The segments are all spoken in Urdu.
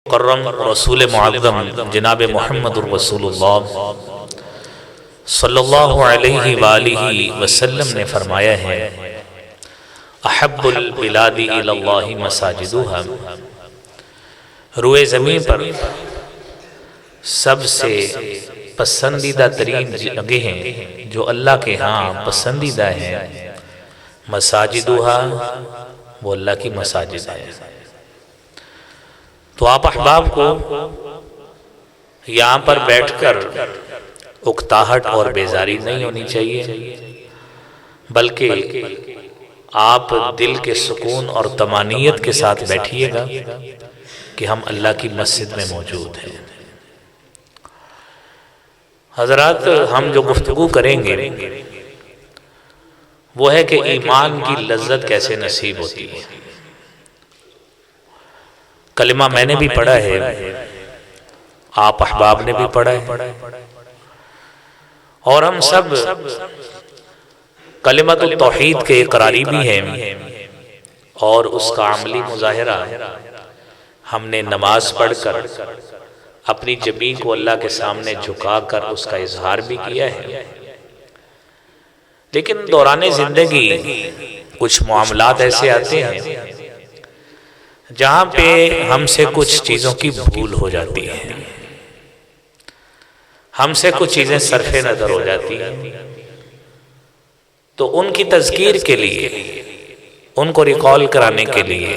مکرم رسول معظم جناب محمد الرسول اللہ صلی اللہ علیہ وآلہ وسلم نے فرمایا ہے احب البلاد الی اللہ مساجدها، روئے زمین پر سب سے پسندیدہ ترین جگہیں ہیں جو اللہ کے ہاں پسندیدہ ہیں، مساجدها وہ اللہ کی مساجد ہے۔ تو آپ احباب کو یہاں پر بیٹھ کر اکتاہٹ اور بیزاری نہیں ہونی چاہیے، بلکہ آپ دل کے سکون اور طمانینت کے ساتھ بیٹھیے گا کہ ہم اللہ کی مسجد میں موجود ہیں۔ حضرات، ہم جو گفتگو کریں گے وہ ہے کہ ایمان کی لذت کیسے نصیب ہوتی ہے۔ کلمہ میں نے بھی پڑھا ہے، آپ احباب نے بھی پڑھا ہے، اور ہم سب کلمۃ التوحید کے اقراری بھی ہیں، اور اس کا عملی مظاہرہ ہم نے نماز پڑھ کر اپنی جبین کو اللہ کے سامنے جھکا کر اس کا اظہار بھی کیا ہے۔ لیکن دوران زندگی کچھ معاملات ایسے آتے ہیں جہاں پہ ہم سے کچھ چیزوں کی بھول ہو جاتی ہے، ہم سے کچھ چیزیں صرف نظر ہو جاتی ہیں، تو ان کی تذکیر کے لیے، ان کو ریکال کرانے کے لیے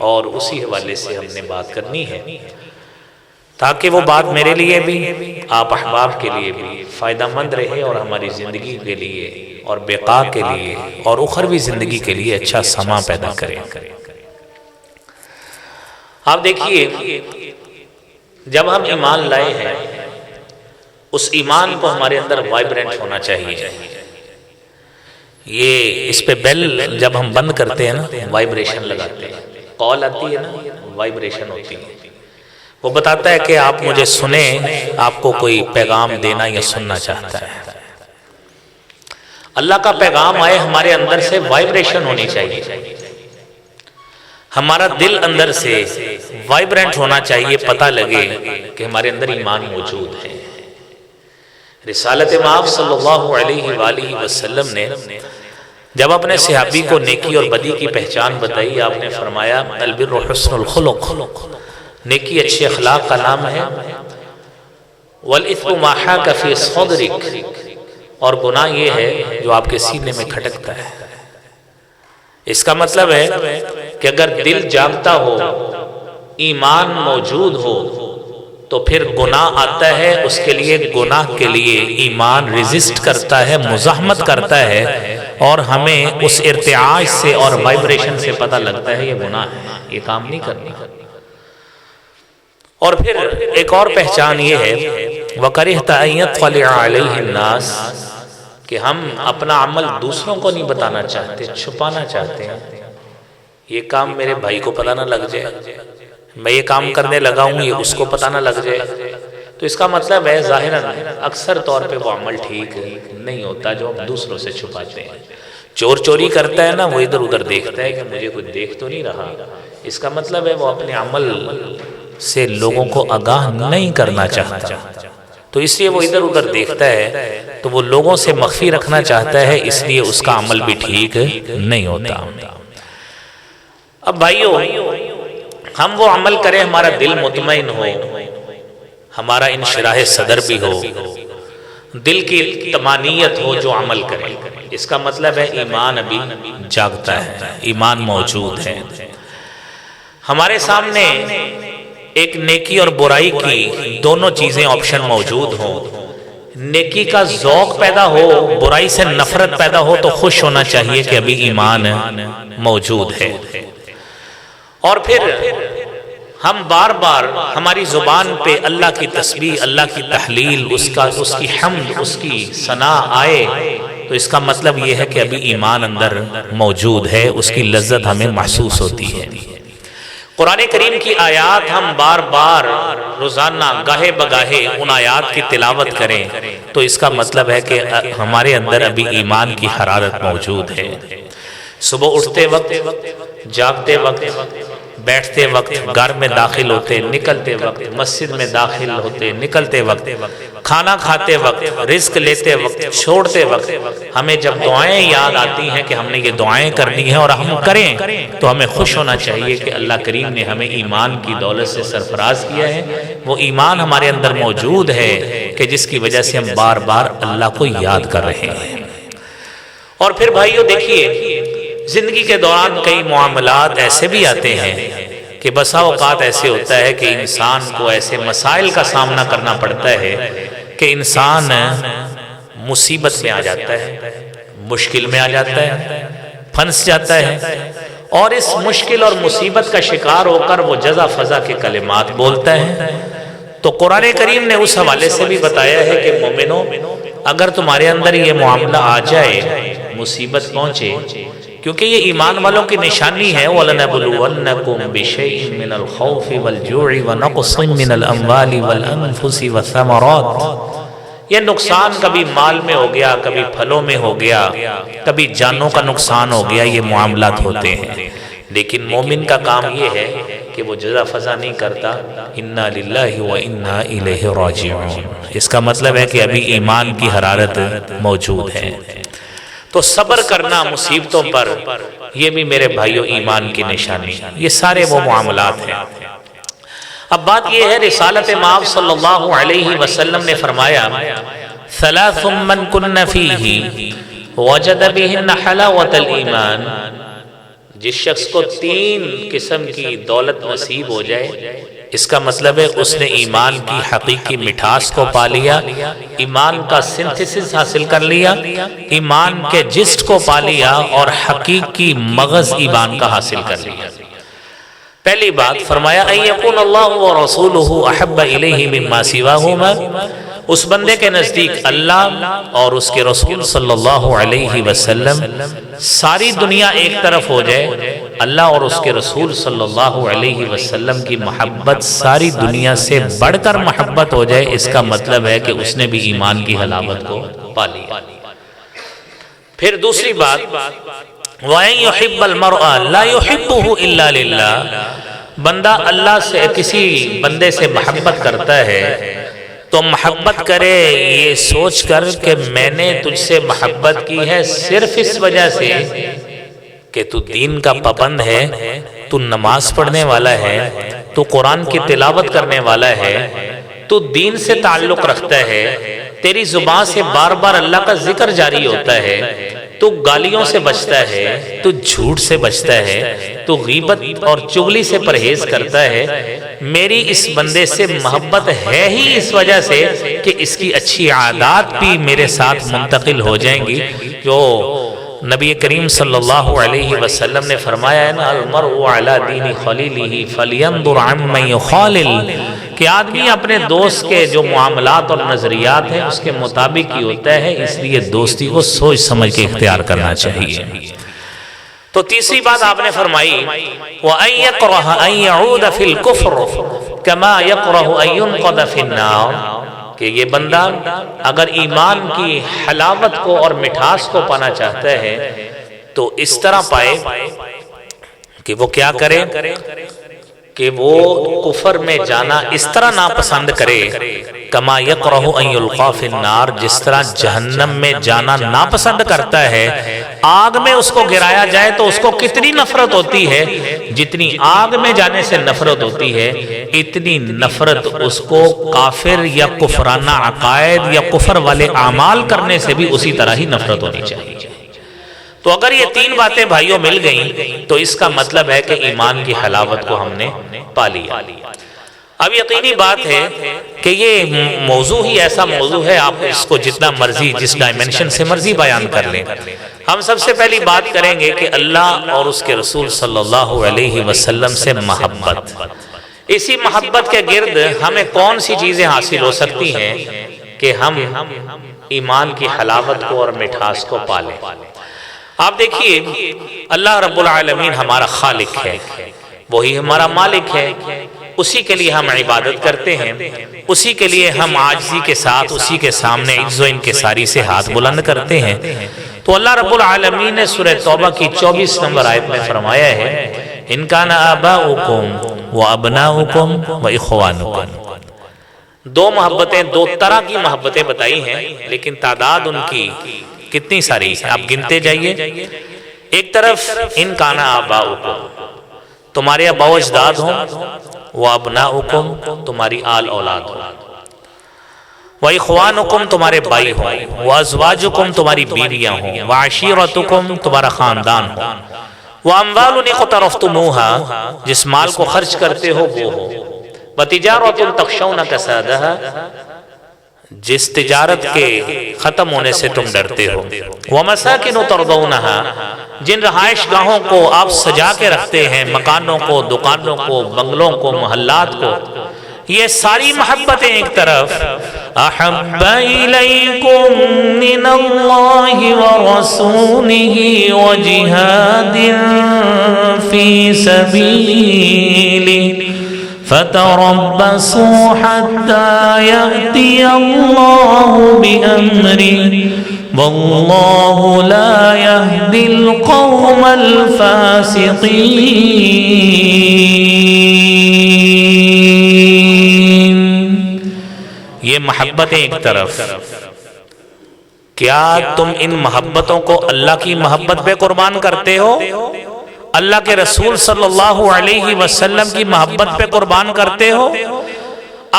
اور اسی حوالے سے ہم نے بات کرنی ہے، تاکہ وہ بات میرے لیے بھی، آپ احباب کے لیے بھی فائدہ مند رہے، اور ہماری زندگی کے لیے اور بقا کے لیے اور اخروی زندگی کے لیے اچھا سما پیدا کرے۔ آپ دیکھیے، جب ہم ایمان لائے ہیں، اس ایمان کو ہمارے اندر وائبرنٹ ہونا چاہیے۔ یہ اس پہ بیل جب ہم بند کرتے ہیں نا، وائبریشن لگاتے ہیں، کال آتی ہے نا، وائبریشن ہوتی ہے، وہ بتاتا ہے کہ آپ مجھے سنیں، آپ کو کوئی پیغام دینا یا سننا چاہتا ہے۔ اللہ کا پیغام آئے ہمارے اندر سے وائبریشن ہونی چاہیے، ہمارا دل اندر سے وائبرنٹ ہونا چاہیے، پتہ لگے کہ ہمارے اندر ایمان موجود ہے۔ رسالت مآب صلی اللہ علیہ وآلہ وسلم نے جب اپنے صحابی کو نیکی اور بدی کی پہچان بتائی، آپ نے فرمایا البر حسن الخلق، نیکی اچھے اخلاق کا نام ہے، والاثم ما حاک فی صدرک، اور گناہ یہ ہے جو آپ کے سینے میں کھٹکتا ہے۔ اس کا مطلب ہے کہ اگر دل جاگتا ہو، ایمان موجود ہو، تو پھر گناہ آتا ہے، اس کے لیے گناہ کے لیے ایمان ریزسٹ کرتا ہے، مزاحمت کرتا ہے، اور ہمیں اس ارتعاش سے اور وائبریشن سے پتہ لگتا ہے یہ گناہ ہے، یہ کام نہیں کرنا۔ اور پھر ایک اور پہچان یہ ہے وَكَرِهْتَ أَن يَطَّلِعَ عَلَيْهِ النَّاسِ، کہ ہم اپنا عمل دوسروں کو نہیں بتانا چاہتے، چھپانا چاہتے ہیں، یہ کام میرے بھائی کو پتہ نہ لگ جائے، میں یہ کام کرنے لگا ہوں، یہ اس کو پتہ نہ لگ جائے۔ تو اس کا مطلب ہے ظاہراً اکثر طور پہ وہ عمل ٹھیک نہیں ہوتا جو ہم دوسروں سے چھپاتے ہیں۔ چور چوری کرتا ہے نا، وہ ادھر ادھر دیکھتا ہے کہ مجھے کوئی دیکھ تو نہیں رہا، اس کا مطلب ہے وہ اپنے عمل سے لوگوں کو آگاہ نہیں کرنا چاہتا، تو اس لیے وہ ادھر ادھر دیکھتا ہے، تو وہ لوگوں سے مخفی رکھنا چاہتا ہے، اس لیے اس کا عمل بھی ٹھیک نہیں ہوتا۔ اب بھائیو، ہم وہ عمل کریں ہمارا دل مطمئن ہو، ہمارا انشراح صدر بھی ہو، دل کی طمانینت ہو جو عمل کرے، اس کا مطلب ہے ایمان ابھی جاگتا ہے، ایمان موجود ہے۔ ہمارے سامنے ایک نیکی اور برائی کی دونوں چیزیں آپشن موجود ہوں، نیکی کا ذوق پیدا ہو، برائی سے نفرت پیدا ہو، تو خوش ہونا چاہیے کہ ابھی ایمان موجود ہے۔ اور پھر ہم بار بار ہماری زبان پہ اللہ کی تسبیح، اللہ کی تحلیل، اس کی حمد، اس کی ثنا آئے، تو اس کا مطلب یہ ہے کہ ابھی ایمان اندر موجود ہے، اس کی لذت ہمیں محسوس ہوتی ہے۔ قرآن کریم کی آیات ہم بار بار روزانہ گاہے بگاہے ان آیات کی تلاوت کریں، تو اس کا مطلب ہے کہ ہمارے اندر ابھی ایمان کی حرارت موجود ہے۔ صبح اٹھتے وقت، جاگتے وقت، بیٹھتے وقت گھر میں داخل ہوتے، نکلتے وقت مسجد میں داخل ہوتے، نکلتے وقت کھانا کھاتے وقت، رزق لیتے وقت، چھوڑتے وقت ہمیں جب دعائیں یاد آتی ہیں کہ ہم نے یہ دعائیں کرنی ہیں اور ہم کریں تو ہمیں خوش ہونا چاہیے کہ اللہ کریم نے ہمیں ایمان کی دولت سے سرفراز کیا ہے۔ وہ ایمان ہمارے اندر موجود ہے کہ جس کی وجہ سے ہم بار بار اللہ کو یاد کر رہے ہیں۔ اور پھر بھائیو دیکھیے، زندگی کے دوران کئی معاملات ایسے بھی آتے ہیں کہ بسا اوقات ایسے ہوتا ہے کہ انسان کو ایسے مسائل کا سامنا کرنا پڑتا ہے کہ انسان مصیبت میں آ جاتا ہے، مشکل میں آ جاتا ہے، پھنس جاتا ہے، اور اس مشکل اور مصیبت کا شکار ہو کر وہ جزا فضا کے کلمات بولتا ہے۔ تو قرآن کریم نے اس حوالے سے بھی بتایا ہے کہ مومنو، اگر تمہارے اندر یہ معاملہ آ جائے، مصیبت پہنچے، کیونکہ یہ ایمان والوں کی نشانی ہے، وَلَنَبْلُوَنَّكُمْ بِشَيْءٍ مِّنَ الْخَوْفِ وَالْجُوعِ وَنَقْصٍ مِّنَ الْأَمْوَالِ وَالْأَنفُسِ وَالثَّمَرَاتِ۔ یہ نقصان کبھی مال میں ہو گیا، کبھی پھلوں میں ہو گیا، کبھی جانوں کا نقصان ہو گیا، یہ معاملات ہوتے ہیں۔ لیکن مومن کا کام یہ ہے کہ وہ جزا فضا نہیں کرتا، اِنَّا لِلَّهِ وَإِنَّا إِلَيْهِ رَاجِعُونَ۔ اس کا مطلب ہے کہ ابھی ایمان کی حرارت موجود ہے۔ تو صبر کرنا مصیبتوں پر، یہ بھی میرے بھائیوں ایمان کی نشانی، یہ سارے وہ معاملات ہیں۔ اب بات یہ ہے، رسالت مآب صلی اللہ علیہ وسلم نے فرمایا ثلاث من کن فیہ وجد بہن حلاوۃ الایمان۔ جس شخص کو 3 قسم کی دولت نصیب ہو جائے، اس کا مطلب ہے اس نے ایمان کی حقیقی مٹھاس کو پا لیا، ایمان کا سنتھسس حاصل کر لیا، ایمان کے جسٹ کو پا لیا، اور حقیقی مغز ایمان کا حاصل کر لیا۔ پہلی بات فرمایا ان یکون اللہ ورسولہ احب الیہ مما سواہما، اس بندے کے نزدیک اللہ اور اس کے رسول صلی اللہ علیہ وسلم، ساری دنیا ایک طرف ہو جائے، اللہ اور اس کے رسول صلی اللہ علیہ وسلم کی محبت ساری دنیا سے بڑھ کر محبت ہو جائے، اس کا مطلب ہے کہ اس نے بھی ایمان کی حلاوت کو پا لیا۔ پھر دوسری بات وَأَن يُحِبَّ الْمَرْءَ لَا يُحِبُّهُ إِلَّا لِلَّهِ، بندہ اللہ سے، کسی بندے سے محبت کرتا ہے تو محبت کرے یہ سوچ کر کہ میں نے تجھ سے محبت کی ہے صرف اس وجہ سے کہ تو دین کا پابند ہے، تو نماز پڑھنے والا ہے، تو قرآن کی تلاوت کرنے والا ہے، تو دین سے تعلق رکھتا ہے، تیری زبان سے بار بار اللہ کا ذکر جاری ہوتا ہے، تو گالیوں سے بچتا ہے، تو جھوٹ سے بچتا ہے، تو غیبت اور چغلی سے پرہیز کرتا ہے، میری اس بندے سے محبت ہے ہی اس وجہ سے کہ اس کی اچھی عادات بھی میرے ساتھ منتقل ہو جائیں گی۔ جو نبی کریم صلی اللہ علیہ وسلم نے فرمایا ہے نا، المرء علی دین خلیلہ فلینظر عمن یخالل، کہ آدمی اپنے دوست کے جو معاملات اور نظریات ہیں اس کے مطابق ہی ہوتا ہے، اس لیے دوستی کو سوچ سمجھ کے اختیار کرنا چاہیے۔ تو تیسری بات آپ نے فرمائی وَأَن يَكْرَهَ أَن يَعُودَ فِي الْكُفْرِ كَمَا يَكْرَهُ أَن يُنْقَضَ فِي النَّارِ، کہ یہ بندہ اگر ایمان کی حلاوت کو اور مٹھاس کو پانا چاہتا ہے تو اس طرح پائے کہ وہ کیا کرے کہ وہ کفر میں جانا اس طرح ناپسند کرے، کما یکرہ ان یلقا فی النار، جس طرح جہنم میں جانا ناپسند کرتا ہے، آگ میں اس کو گرایا جائے تو اس کو کتنی نفرت ہوتی ہے، جتنی آگ میں جانے سے نفرت ہوتی ہے اتنی نفرت اس کو کافر یا کفرانہ عقائد یا کفر والے اعمال کرنے سے بھی اسی طرح ہی نفرت ہونی چاہیے۔ تو اگر یہ 3 باتیں بھائیوں مل گئیں تو اس کا مطلب ہے کہ ایمان کی حلاوت کو ہم نے پا لیا۔ اب یقینی بات ہے کہ یہ موضوع ہی ایسا موضوع ہے، آپ اس کو جتنا مرضی جس ڈائمنشن سے مرضی بیان کر لیں۔ ہم سب سے پہلی بات کریں گے کہ اللہ اور اس کے رسول صلی اللہ علیہ وسلم سے محبت، اسی محبت کے گرد ہمیں کون سی چیزیں حاصل ہو سکتی ہیں کہ ہم ایمان کی حلاوت کو اور مٹھاس کو پالیں۔ آپ دیکھیے اللہ رب العالمین ہمارا خالق ہے، وہی ہمارا مالک ہے، اسی کے لیے ہم عبادت کرتے ہیں، اسی کے لیے ہم عاجزی کے ساتھ اسی کے سامنے عجز و انکساری سے ہاتھ بلند کرتے ہیں۔ تو اللہ رب العالمین نے سورہ توبہ کی 24 نمبر آیت میں فرمایا ہے ان کان آباؤکم و ابناؤکم و اخوانکم. دو محبتیں، دو طرح کی محبتیں بتائی ہیں، لیکن تعداد ان کی کتنی ساری ہے آپ گنتے جائیے. ایک طرف ان کان آباؤکم تمہارے ابا و اجداد ہوں، و ابناؤکم تمہاری آل اولاد ہوں، وَإِخْوَانُكُمْ تمہارے بھائی ہوں، وَأَزْوَاجُكُمْ تمہاری بیویاں ہوں، وَعَشِيرَتُكُمْ تمہارا خاندان ہو، وَأَمْوَالٌ اقْتَرَفْتُمُوهَا جس مال کو خرچ کرتے ہو وہ ہو، وَتِجَارَةٌ تَخْشَوْنَ كَسَادَهَا جس تجارت کے ختم ہونے سے تم ڈرتے ہو، وَمَسَاكِنُ تَرْضَوْنَهَا جن رہائش گاہوں کو آپ سجا کے رکھتے ہیں، مکانوں کو، دکانوں کو، بنگلوں کو، محلات کو، یہ ساری محبتیں ایک طرف. احب الیکم من اللہ ورسولہ وجہاد فی سبیلہ فتربصوا حتی یأتی اللہ بأمرہ واللہ لا یہدی القوم الفاسقین. یہ محبتیں ایک طرف. کیا تم ان محبتوں کو اللہ کی محبت پہ قربان کرتے ہو؟ اللہ کے رسول صلی اللہ علیہ وسلم کی محبت پہ قربان کرتے ہو؟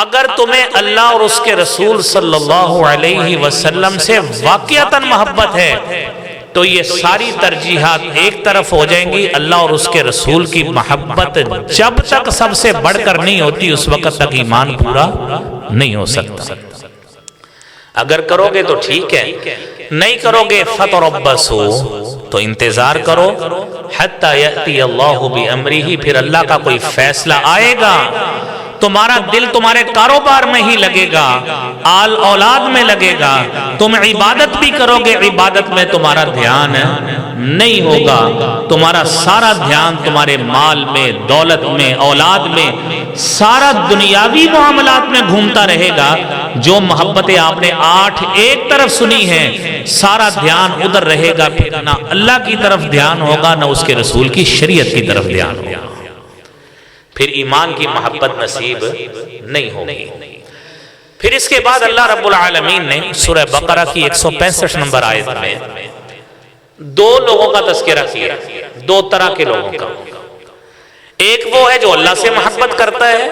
اگر تمہیں اللہ اور اس کے رسول صلی اللہ علیہ وسلم سے واقعتاً محبت ہے تو یہ ساری ترجیحات ایک طرف ہو جائیں گی. اللہ اور اس کے رسول کی محبت جب تک سب سے بڑھ کر نہیں ہوتی اس وقت تک ایمان پورا نہیں ہو سکتا. اگر کرو گے تو ٹھیک ہے، نہیں کرو گے فتربصوا تو انتظار کرو، حتی یأتی اللہ بأمرہ پھر اللہ کا کوئی فیصلہ آئے گا. تمہارا دل تمہارے کاروبار میں ہی لگے گا، آل اولاد میں لگے گا، تم عبادت بھی کرو گے، عبادت میں تمہارا دھیان نہیں ہوگا، تمہارا سارا دھیان تمہارے مال میں، دولت میں، اولاد میں، سارا دنیاوی معاملات میں گھومتا رہے گا. جو محبتیں آپ نے 8 ایک طرف سنی ہیں سارا دھیان ادھر رہے گا، پھر نہ اللہ کی طرف دھیان ہوگا نہ اس کے رسول کی شریعت کی طرف دھیان ہوگا، پھر ایمان کی محبت نصیب نہیں ہوگی. پھر اس کے بعد اللہ رب العالمین نے سورہ بقرہ کی 165 نمبر آیت میں دو لوگوں کا تذکرہ کیا، دو طرح کے لوگوں کا. ایک وہ ہے جو اللہ سے محبت کرتا ہے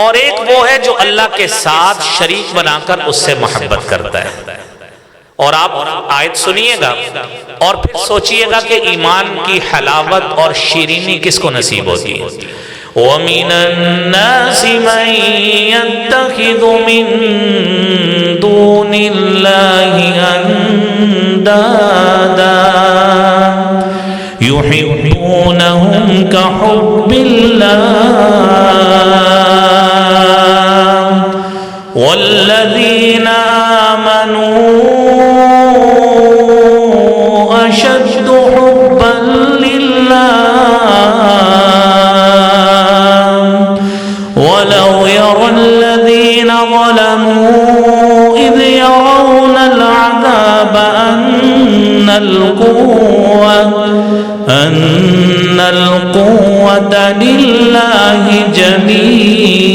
اور ایک وہ ہے جو اللہ کے ساتھ شریک بنا کر اس سے محبت کرتا ہے. اور آپ آیت سنیے گا اور پھر سوچئے گا کہ ایمان کی حلاوت اور شیرینی کس کو نصیب ہوتی ہے. وَمِنَ النَّاسِ مَن يَتَّخِذُ مِن دُونِ اللَّهِ أَندَادًا يُحِبُّونَهُمْ كَحُبِّ اللَّهِ وَالَّذِينَ آمَنُوا أَشَدُّ حُبًّا لِلَّهِ وَلَوْ يَرَى الَّذِينَ ظَلَمُوا إِذْ يَرَوْنَ الْعَذَابَ أَنَّ الْقُوَّةَ لِلَّهِ جَمِيعًا.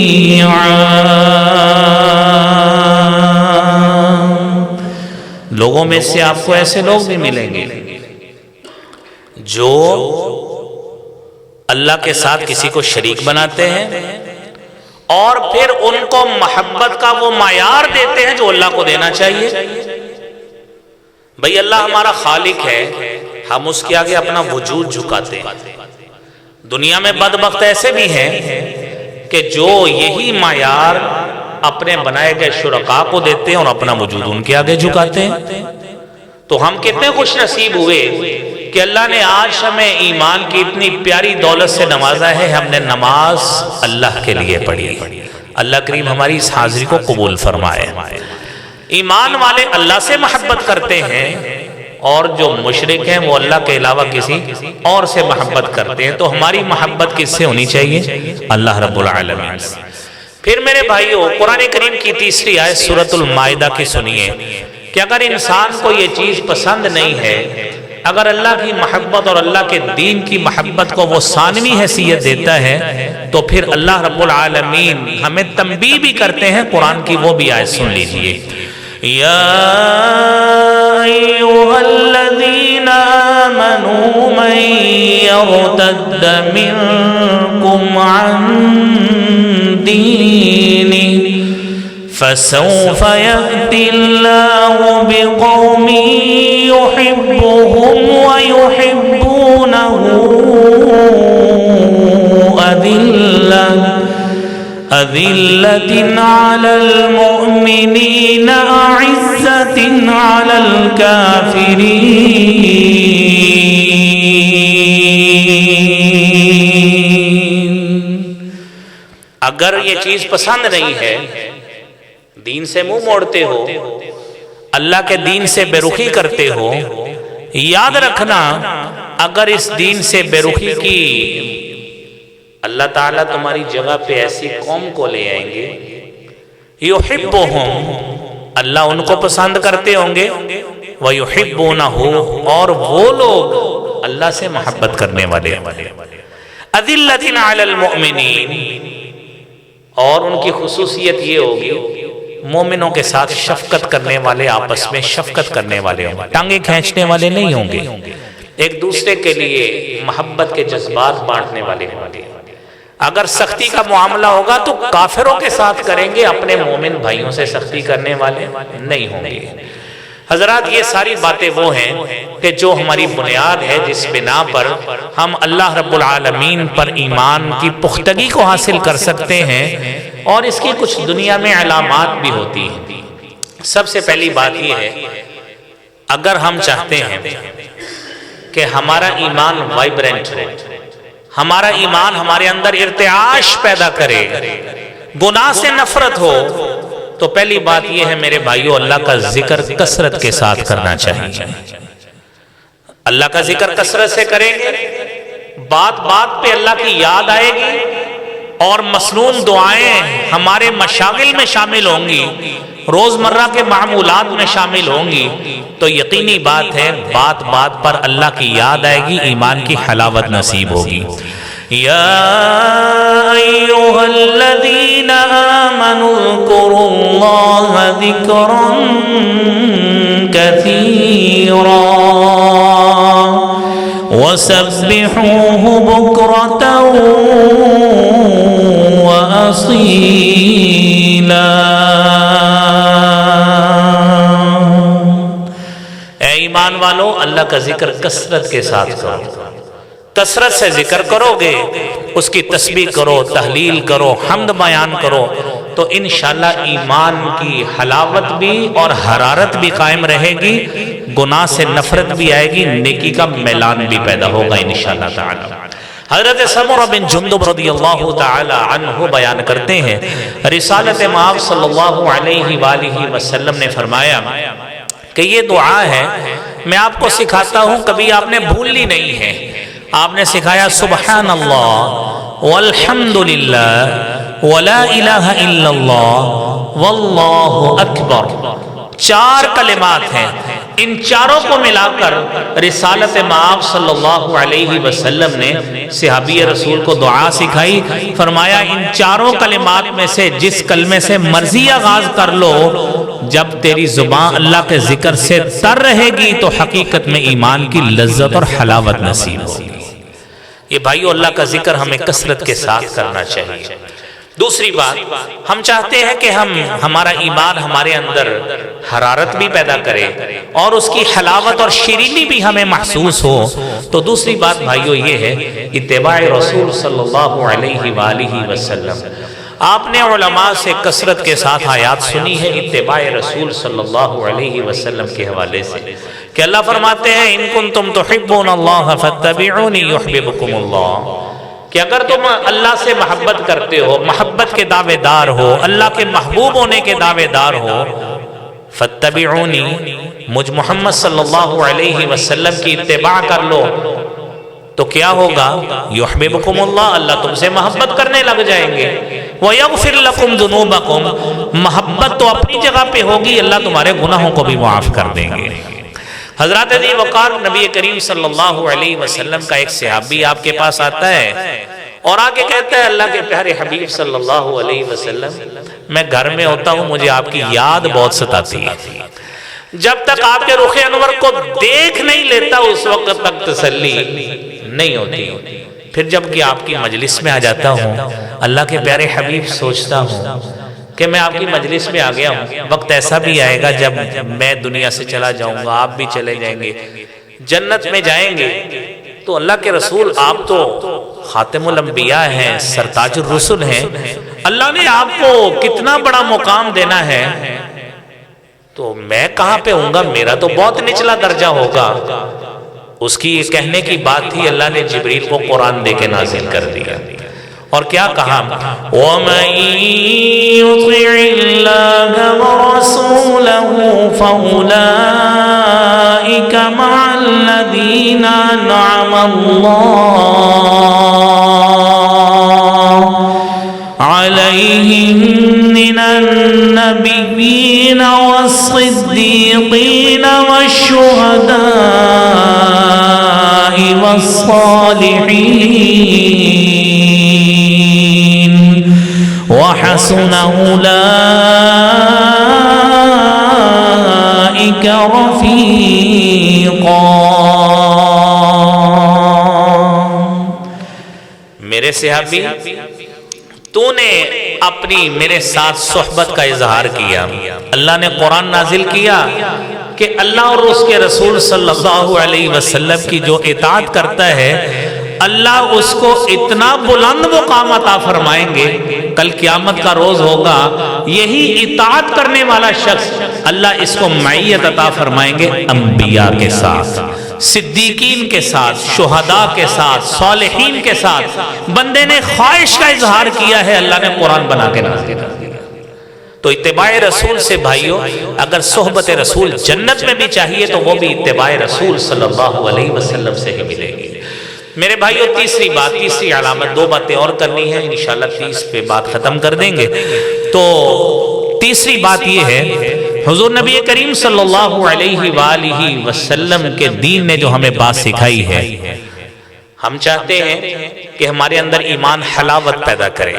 لوگوں میں سے آپ کو ایسے لوگ بھی ملیں گے جو اللہ کے ساتھ کسی کو شریک بناتے ہیں اور پھر ان کو محبت کا وہ معیار دیتے ہیں جو اللہ کو دینا چاہیے. بھئی اللہ ہمارا خالق ہے، ہم اس کے آگے اپنا وجود جھکاتے ہیں. دنیا میں بدبخت ایسے بھی ہیں کہ جو یہی معیار اپنے بنائے گئے شرکاء کو دیتے ہیں اور اپنا وجود ان کے آگے جھکاتے ہیں. تو ہم کتنے خوش نصیب ہوئے کہ اللہ نے آج ہمیں ایمان کی اتنی پیاری دولت سے نوازا ہے. ہم نے نماز اللہ کے لیے پڑھی. اللہ کریم ہماری اس حاضری کو قبول فرمائے. ایمان والے اللہ سے محبت کرتے ہیں اور جو مشرک ہیں وہ اللہ کے علاوہ کسی اور سے محبت کرتے ہیں. تو ہماری محبت کس سے ہونی چاہیے؟ اللہ رب العالمین. پھر میرے بھائیو قرآن کریم کی تیسری آیت سورۃ المائدہ کی سنیے کہ اگر انسان کو یہ چیز پسند نہیں ہے، اگر اللہ کی محبت اور اللہ کے دین کی محبت کو وہ ثانوی حیثیت دیتا ہے تو پھر اللہ رب العالمین ہمیں تنبیہ بھی کرتے ہیں، قرآن کی وہ بھی آیت سن لیجئے، یا ایھا الذین آمنوا من یرتد منکم عن دینہ فسوف يأتي الله بقوم يحبهم ويحبونه أذلة على المؤمنين أعزة على الكافرين۔ اگر یہ چیز پسند نہیں ہے، دین سے منہ موڑتے ہو، اللہ کے دین سے بے رخی کرتے ہو، یاد رکھنا اگر اس دین سے بے رخی کی اللہ تعالیٰ تمہاری جگہ پہ ایسی قوم کو لے آئیں گے، یحبہم، اللہ ان کو پسند کرتے ہوں گے، ویحبونہ، اور وہ لوگ اللہ سے محبت کرنے والے، اذلۃ علی المؤمنین، اور ان کی خصوصیت یہ ہوگی مومنوں کے ساتھ شفقت کرنے والے، آپس میں شفقت کرنے والے ہوں گے، ٹانگیں کھینچنے والے نہیں ہوں گے، ایک دوسرے کے لیے محبت کے جذبات بانٹنے والے ہوں گے۔ اگر سختی کا معاملہ ہوگا تو کافروں کے ساتھ کریں گے، اپنے مومن بھائیوں سے سختی کرنے والے نہیں ہوں گے۔ حضرات یہ ساری باتیں وہ ہیں کہ جو ہماری بنیاد ہے، جس بنا پر ہم اللہ رب العالمین پر ایمان کی پختگی کو حاصل کر سکتے ہیں، اور اس کی کچھ دنیا میں علامات بھی ہوتی ہیں۔ سب سے پہلی بات یہ ہے، اگر ہم چاہتے ہیں کہ ہمارا ایمان وائبرنٹ ہو، ہمارا ایمان ہمارے اندر ارتعاش پیدا کرے، گناہ سے نفرت ہو، تو پہلی بات یہ ہے میرے بھائیو، اللہ کا ذکر کثرت کے ساتھ کرنا چاہیے۔ اللہ کا ذکر کثرت سے کریں گے، بات بات پہ اللہ کی یاد آئے گی، اور مسنون دعائیں ہمارے مشاغل میں شامل ہوں گی، روزمرہ کے معمولات میں شامل ہوں گی، تو یقینی بات ہے بات بات پر اللہ کی یاد آئے گی، ایمان کی حلاوت نصیب ہوگی۔ یا ایھا الذین آمنوا اذکروا اللہ ذکرا کثیرا وسبحوه بکرة وأصیلا۔ اے ایمان والو، اللہ کا ذکر کثرت کے ساتھ کرو، کثرت سے ذکر کرو گے، اس کی تسبیح کرو، تحلیل کرو، حمد بیان کرو، تو انشاءاللہ ایمان کی حلاوت بھی اور حرارت بھی قائم رہے گی، گناہ سے نفرت بھی آئے گی، نیکی کا میلان بھی پیدا ہوگا انشاءاللہ تعالی۔ حضرت سمرہ بن جندب رضی اللہ تعالی عنہ بیان کرتے ہیں، رسالت مآب صلی اللہ علیہ وآلہ وسلم نے فرمایا کہ یہ دعا ہے، میں آپ کو سکھاتا ہوں، کبھی آپ نے بھولنی نہیں ہے۔ آپ نے سکھایا سبحان اللہ والحمدللہ ولا الہ الا اللہ واللہ اکبر، 4 کلمات ہیں، ان چاروں کو ملا کر رسالت مآب صلی اللہ علیہ وسلم نے صحابی رسول کو دعا سکھائی، فرمایا ان 4 کلمات میں سے جس کلمے سے مرضی آغاز کر لو، جب تیری زبان اللہ کے ذکر سے تر رہے گی تو حقیقت میں ایمان کی لذت اور حلاوت نصیب ہوگی۔ یہ بھائیو، اللہ کا ذکر ہمیں کثرت کے ساتھ کرنا چاہیے۔ دوسری بات، ہم چاہتے ہیں کہ ہمارا ایمان ہمارے اندر حرارت بھی پیدا کرے اور اس کی حلاوت اور شیرینی بھی ہمیں محسوس ہو، تو دوسری بات بھائیو یہ ہے اتباع رسول صلی اللہ علیہ وآلہ وسلم۔ آپ نے علماء سے کثرت کے ساتھ آیات سنی ہے اتباع رسول صلی اللہ علیہ وسلم کے حوالے سے، کہ اللہ فرماتے ہیں ان کنتم تحبون اللہ فاتبعونی یحببکم اللہ، کہ اگر تم اللہ سے محبت کرتے ہو، محبت کے دعوے دار ہو، اللہ کے محبوب ہونے کے دعوے دار ہو، فاتبعونی، مجھ محمد صلی اللہ علیہ وسلم کی اتباع کر لو، تو کیا ہوگا؟ یحببکم اللہ، اللہ تم سے محبت کرنے لگ جائیں گے، وَيَغْفِرْ لَكُمْ ذُنُوبَكُمْ، محبت تو اپنی جگہ پہ ہوگی، اللہ تمہارے گناہوں کو بھی معاف کر دیں گے۔ حضرت ابی وقار نبی کریم صلی اللہ علیہ وسلم کا ایک صحابی آپ کے پاس آتا ہے اور آ کے کہتا ہے اللہ کے پیارے حبیب صلی اللہ علیہ وسلم میں گھر میں ہوتا ہوں مجھے آپ کی یاد بہت ستاتی ہے، جب تک آپ کے رخ انور کو دیکھ نہیں لیتا اس وقت تک تسلی نہیں ہوتی، پھر جب کہ آپ کی مجلس میں آ جاتا ہوں اللہ کے پیارے حبیب سوچتا ہوں کہ میں آپ کی مجلس میں آ گیا ہوں، وقت ایسا بھی آئے گا جب میں دنیا سے چلا جاؤں گا، آپ بھی چلے جائیں گے، جنت میں جائیں گے، تو اللہ کے رسول آپ تو خاتم الانبیاء ہیں، سرتاج الرسل ہیں، اللہ نے آپ کو کتنا بڑا مقام دینا ہے، تو میں کہاں پہ ہوں گا، میرا تو بہت نچلا درجہ ہوگا۔ اس کی یہ کہنے کی بات تھی، اللہ نے جبریل کو قرآن دے کے نازل کر دیا اور کیا کہا وَمَن يُطِعِ اللَّهَ وَرَسُولَهُ فَأُولَئِكَ مَعَ الَّذِينَ أَنْعَمَ اللَّهُ عَلَيْهِم مِّنَ النَّبِيِّينَ وَالصِّدِّيقِينَ وَالشُّهَدَاءِ وَالصَّالِحِينَ وَحَسُنَ أُولَئِكَ رَفِيقًا۔ میرے صحابی تو نے اپنی میرے ساتھ صحبت کا اظہار کیا، اللہ نے قرآن نازل کیا کہ اللہ اور اس کے رسول صلی اللہ علیہ وسلم کی جو اطاعت کرتا ہے اللہ اس کو اتنا بلند مقام عطا فرمائیں گے، کل قیامت کا روز ہوگا یہی اطاعت کرنے والا شخص اللہ اس کو معیت عطا فرمائیں گے انبیاء کے ساتھ، صدیقین کے ساتھ، شہداء کے ساتھ، صالحین کے ساتھ۔ بندے نے خواہش کا اظہار کیا ہے، اللہ نے قرآن بنا کے نازل کر دیا۔ تو اتباع رسول سے بھائیوں اگر صحبت رسول جنت میں بھی چاہیے تو وہ بھی اتباع رسول صلی اللہ علیہ وسلم سے ہی ملے گی۔ میرے بھائیوں تیسری بات، تیسری علامت، دو باتیں اور کرنی ہے انشاءاللہ 30 پہ بات ختم کر دیں گے۔ تو تیسری بات یہ ہے حضور نبی کریم صلی اللہ علیہ وآلہ وسلم کے دین نے جو ہمیں بات سکھائی ہے، ہم چاہتے ہیں کہ ہمارے اندر ایمان حلاوت پیدا کرے،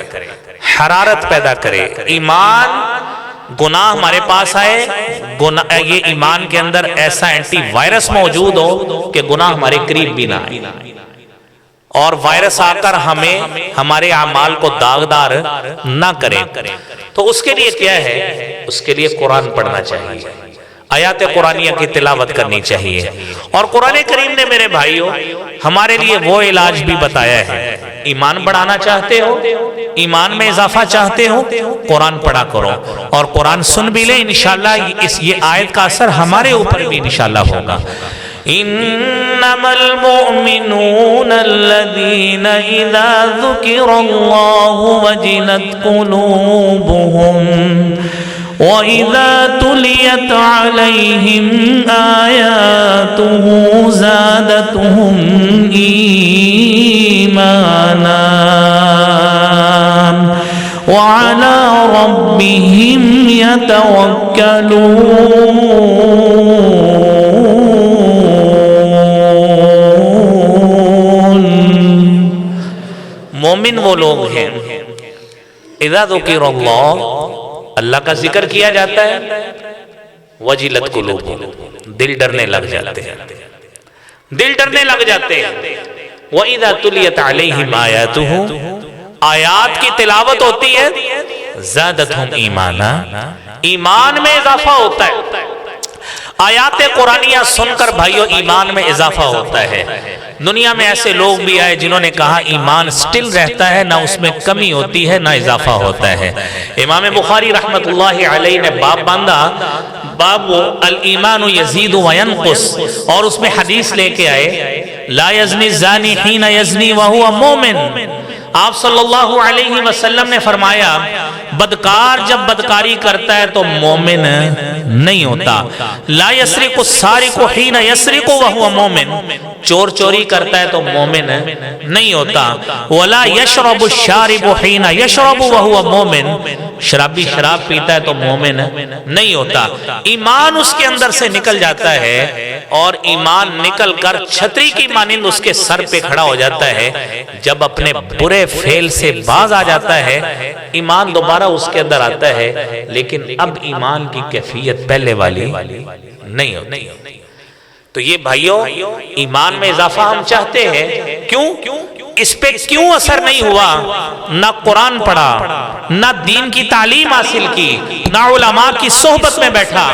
حرارت پیدا کرے، ایمان گناہ ہمارے پاس آئے، یہ ایمان کے اندر ایسا اینٹی وائرس موجود ہو کہ گناہ ہمارے قریب بھی نہ آئے، اور وائرس آ کر ہمیں ہمارے اعمال کو داغدار نہ کرے۔ تو اس کے لیے کیا ہے؟ اس کے لیے قرآن پڑھنا چاہیے، آیات قرآنیہ کی تلاوت کرنی چاہیے، اور قرآن کریم نے میرے بھائیوں ہمارے لیے وہ علاج بھی بتایا ہے۔ ایمان بڑھانا چاہتے ہو، ایمان میں اضافہ چاہتے ہو، قرآن پڑھا کرو، اور قرآن سن بھی لیں، انشاءاللہ یہ آیت کا اثر ہمارے اوپر بھی انشاءاللہ ہوگا۔ انما المؤمنون الذين اذا ذكر الله وجلت قلوبهم واذا تليت عليهم آياته زادتهم ايمانا وعلى ربهم يتوكلون۔ مومن وہ لوگ ہیں اذا ذکر اللہ کا ذکر کیا جاتا ہے وجلت قلوبہم دل ڈرنے لگ جاتے ہیں، دل ڈرنے لگ جاتے ہیں۔ وَإِذَا تُلِيَتْ عَلَيْهِمْ آيَاتُهُ آیات کی تلاوت ہوتی ہے زادتہم ایمانا ایمان میں اضافہ ہوتا ہے۔ آیات قرآنیہ سن کر بھائیو ایمان میں اضافہ ہوتا ہے۔ دنیا میں ایسے لوگ بھی آئے جنہوں نے کہا ایمان سٹل رہتا ہے، نہ اس میں کمی ہوتی ہے نہ اضافہ ہوتا ہے۔ امام بخاری رحمت اللہ علیہ نے باب باندھا، باب الایمان یزید و ینقص، اور اس میں حدیث لے کے آئے لا یزنی الزانی حین یزنی وہو مومن۔ آپ صلی اللہ علیہ وسلم نے فرمایا بدکار جب بدکاری کرتا ہے تو مومن نہیں ہوتا۔ لا یسرق السارق حین یسرق وہو مومن، چور چوری کرتا ہے تو مومن نہیں ہوتا۔ ولا یشرب الشارب حین یشرب وہو مومن، شرابی شراب پیتا ہے تو مومن نہیں ہوتا۔ ایمان اس کے اندر سے نکل جاتا ہے اور ایمان نکل کر چھتری کی مانند اس کے سر پہ کھڑا ہو جاتا ہے۔ جب اپنے برے فعل سے باز آ جاتا ہے ایمان دوبارہ اس کے اندر آتا ہے، لیکن اب ایمان کی کیفیت پہلے والی نہیں ہوتی۔ تو یہ بھائیوں ایمان میں اضافہ ہم چاہتے ہیں، کیوں؟ اس پہ کیوں اثر نہیں ہوا؟ نہ قرآن پڑھا، نہ دین کی تعلیم حاصل کی، نہ علماء کی صحبت میں بیٹھا،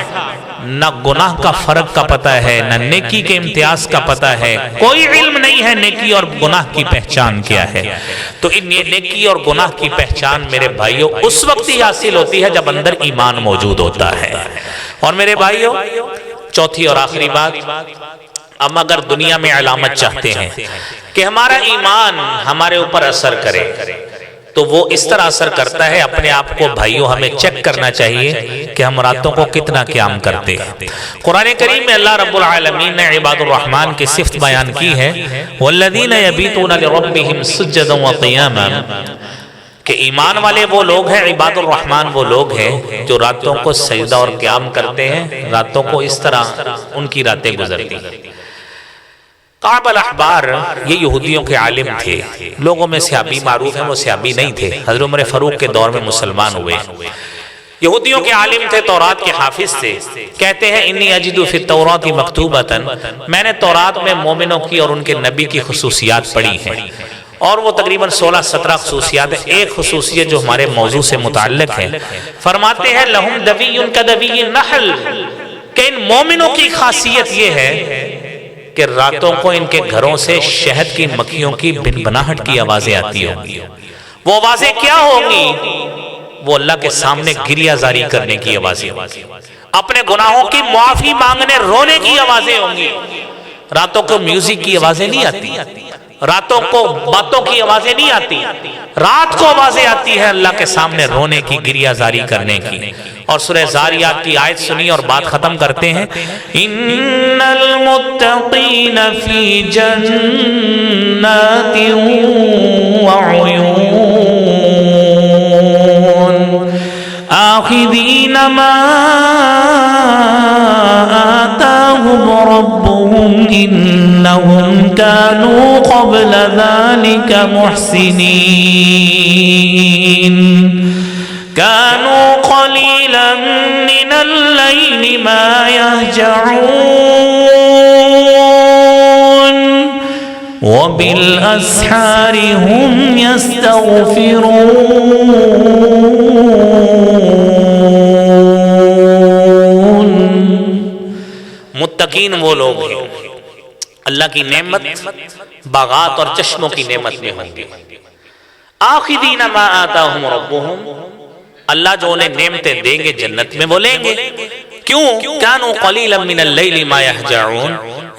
نہ گناہ کا فرق کا پتہ ہے، نہ نیکی کے امتیاز کا پتہ ہے، کوئی علم نہیں ہے نیکی اور گناہ کی پہچان کیا ہے۔ تو ان نیکی اور گناہ کی پہچان میرے بھائیوں اس وقت ہی حاصل ہوتی ہے جب اندر ایمان موجود ہوتا ہے۔ اور میرے بھائیوں چوتھی اور آخری بات، ہم اگر دنیا میں علامت چاہتے ہیں کہ ہمارا ایمان ہمارے اوپر اثر کرے تو وہ اس طرح اثر کرتا ہے، اپنے آپ کو بھائیوں ہمیں چیک کرنا چاہیے کہ ہم راتوں کو کتنا قیام کرتے ہیں۔ قرآن کریم میں اللہ رب العالمین نے عباد الرحمن کی صفت بیان کی ہے، والذین یبیتون لربہم سجدا وقیاما، کہ ایمان والے وہ لوگ ہیں، عباد الرحمن وہ لوگ ہیں جو راتوں کو سجدہ اور قیام کرتے ہیں، راتوں کو اس طرح ان کی راتیں گزرتی ہیں۔ کعب الاحبار یہ یہودیوں کے عالم تھے، لوگوں میں صحابی معروف ہیں، وہ صحابی نہیں تھے، حضرت عمر فاروق کے دور میں مسلمان ہوئے۔ یہودیوں کے عالم تھے، تورات کے حافظ تھے، کہتے ہیں انی اجد فی التوراۃ مکتوبۃ، میں نے تورات میں مومنوں کی اور ان کے نبی کی خصوصیات پڑھی ہیں، اور وہ تقریباً 16-17 خصوصیات ہیں۔ ایک خصوصیت جو ہمارے موضوع سے متعلق ہے، فرماتے ہیں لہم دوی کدوی النحل، کہ ان مومنوں کی خاصیت یہ ہے کہ راتوں کو ان کے گھروں سے شہد کی مکھیوں کی بنبناہٹ کی آوازیں آتی ہوں گی۔ وہ آوازیں کیا ہوں گی؟ وہ اللہ کے سامنے گریہ زاری کرنے کی آوازیں ہوں گی، اپنے گناہوں کی معافی مانگنے رونے کی آوازیں ہوں گی۔ راتوں کو میوزک کی آوازیں نہیں آتی، راتوں کو باتوں کی آوازیں نہیں آتی، رات کو آوازیں آتی ہے اللہ کے سامنے رونے کی، گریہ زاری کرنے کی۔ اور سورہ زاریات کی آیت سنی اور بات ختم کرتے ہیں، ان المتقین فی جنات وعیون آخذین ما آتاہم ربهم انہم کانوا قبل ذلك محسنین كانوا قليلا من الليل ما يهجعون وبالأسحار هم يستغفرون۔ متقین وہ لوگ ہیں اللہ کی نعمت باغات اور چشموں کی نعمت میں ہوں گے۔ آخذین ما آتاہم ربہم، اللہ جو انہیں نعمتیں دیں گے جنت میں وہ لیں گے۔ کیوں؟ کانوا قلیلا من اللیل ما یہجعون،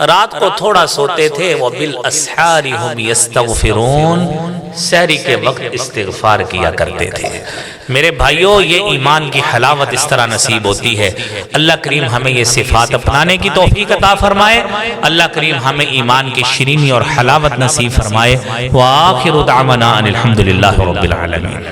رات کو تھوڑا سوتے تھے، وبالاسحار هم یستغفرون، سحری کے وقت استغفار کیا کرتے تھے۔ میرے بھائیوں یہ ایمان کی حلاوت اس طرح نصیب ہوتی ہے۔ اللہ کریم ہمیں یہ صفات اپنانے کی توفیق عطا فرمائے، اللہ کریم ہمیں ایمان کی شیرینی اور حلاوت نصیب فرمائے۔ وآخر دعوانا ان الحمد للہ رب العالمین۔